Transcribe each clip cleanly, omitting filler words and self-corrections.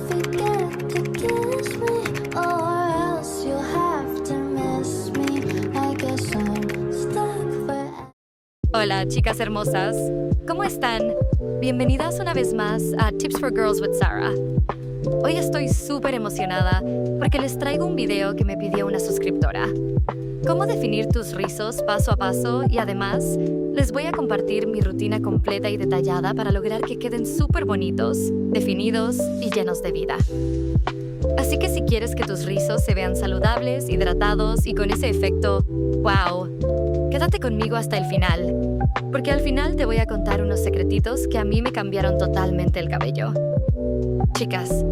forget to kiss me, or else you'll have to miss me. I guess I'm stuck forever. Hola, chicas hermosas. ¿Cómo están? Bienvenidas una vez más a Tips for Girls with Sarah. Hoy estoy súper emocionada porque les traigo un video que me pidió una suscriptora. Cómo definir tus rizos paso a paso y además les voy a compartir mi rutina completa y detallada para lograr que queden súper bonitos, definidos y llenos de vida. Así que si quieres que tus rizos se vean saludables, hidratados y con ese efecto ¡wow!, quédate conmigo hasta el final, porque al final te voy a contar unos secretitos que a mí me cambiaron totalmente el cabello. Chicas,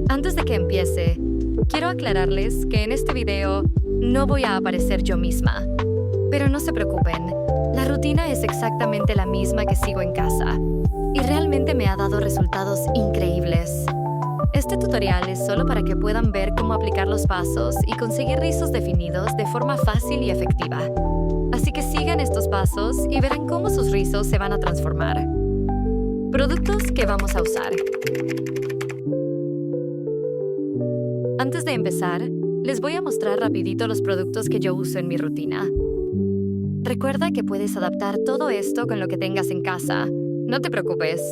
antes de que empiece, quiero aclararles que en este video no voy a aparecer yo misma. Pero no se preocupen, la rutina es exactamente la misma que sigo en casa y realmente me ha dado resultados increíbles. Este tutorial es solo para que puedan ver cómo aplicar los pasos y conseguir rizos definidos de forma fácil y efectiva. Así que sigan estos pasos y verán cómo sus rizos se van a transformar. Productos que vamos a usar. Antes de empezar, les voy a mostrar rapidito los productos que yo uso en mi rutina. Recuerda que puedes adaptar todo esto con lo que tengas en casa. No te preocupes.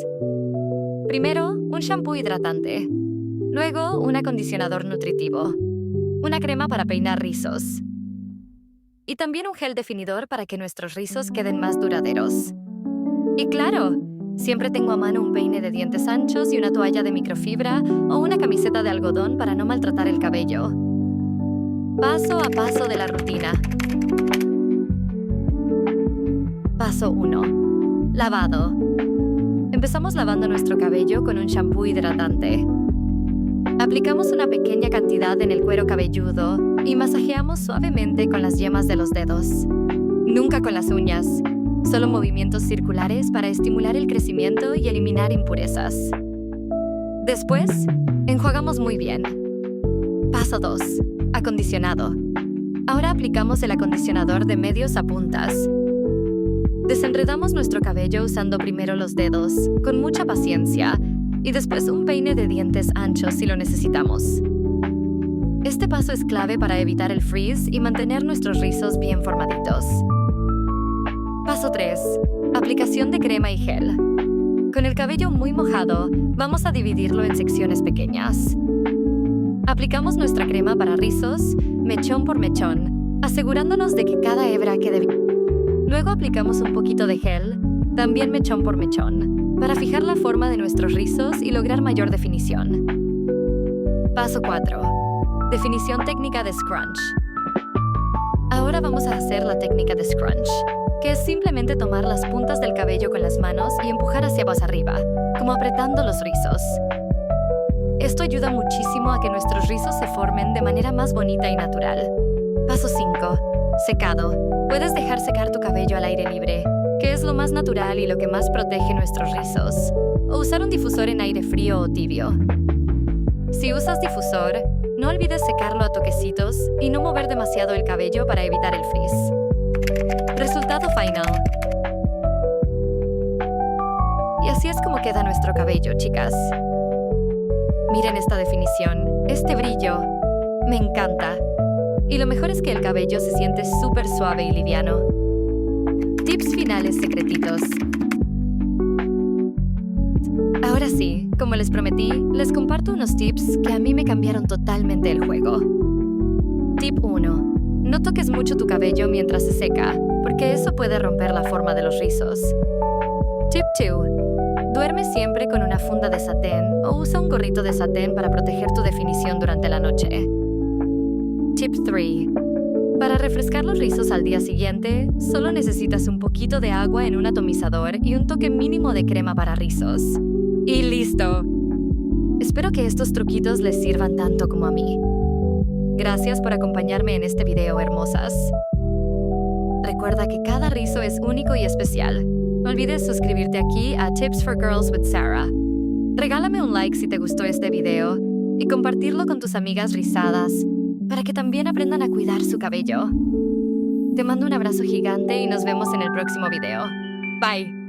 Primero, un shampoo hidratante. Luego, un acondicionador nutritivo. Una crema para peinar rizos. Y también un gel definidor para que nuestros rizos queden más duraderos. Y claro, siempre tengo a mano un peine de dientes anchos y una toalla de microfibra o una camiseta de algodón para no maltratar el cabello. Paso a paso de la rutina. Paso 1. Lavado. Empezamos lavando nuestro cabello con un shampoo hidratante. Aplicamos una pequeña cantidad en el cuero cabelludo y masajeamos suavemente con las yemas de los dedos. Nunca con las uñas, solo movimientos circulares para estimular el crecimiento y eliminar impurezas. Después, enjuagamos muy bien. Paso 2. Acondicionado. Ahora aplicamos el acondicionador de medios a puntas. Desenredamos nuestro cabello usando primero los dedos, con mucha paciencia, y después un peine de dientes anchos si lo necesitamos. Este paso es clave para evitar el frizz y mantener nuestros rizos bien formaditos. Paso 3. Aplicación de crema y gel. Con el cabello muy mojado, vamos a dividirlo en secciones pequeñas. Aplicamos nuestra crema para rizos, mechón por mechón, asegurándonos de que cada hebra quede bien. Luego aplicamos un poquito de gel, también mechón por mechón, para fijar la forma de nuestros rizos y lograr mayor definición. Paso 4. Definición técnica de scrunch. Ahora vamos a hacer la técnica de scrunch, que es simplemente tomar las puntas del cabello con las manos y empujar hacia arriba, como apretando los rizos. Esto ayuda muchísimo a que nuestros rizos se formen de manera más bonita y natural. Paso 5. Secado. Puedes dejar secar tu cabello al aire libre, que es lo más natural y lo que más protege nuestros rizos, o usar un difusor en aire frío o tibio. Si usas difusor, no olvides secarlo a toquecitos y no mover demasiado el cabello para evitar el frizz. Resultado final. Y así es como queda nuestro cabello, chicas. Miren esta definición, este brillo. Me encanta. Y lo mejor es que el cabello se siente súper suave y liviano. Tips finales secretitos. Ahora sí, como les prometí, les comparto unos tips que a mí me cambiaron totalmente el juego. Tip 1. No toques mucho tu cabello mientras se seca, porque eso puede romper la forma de los rizos. Tip 2. Duerme siempre con una funda de satén o usa un gorrito de satén para proteger tu definición durante la noche. Tip 3. Para refrescar los rizos al día siguiente, solo necesitas un poquito de agua en un atomizador y un toque mínimo de crema para rizos. ¡Y listo! Espero que estos truquitos les sirvan tanto como a mí. Gracias por acompañarme en este video, hermosas. Recuerda que cada rizo es único y especial. No olvides suscribirte aquí a Tips for Girls with Sarah. Regálame un like si te gustó este video y compartirlo con tus amigas rizadas para que también aprendan a cuidar su cabello. Te mando un abrazo gigante y nos vemos en el próximo video. Bye.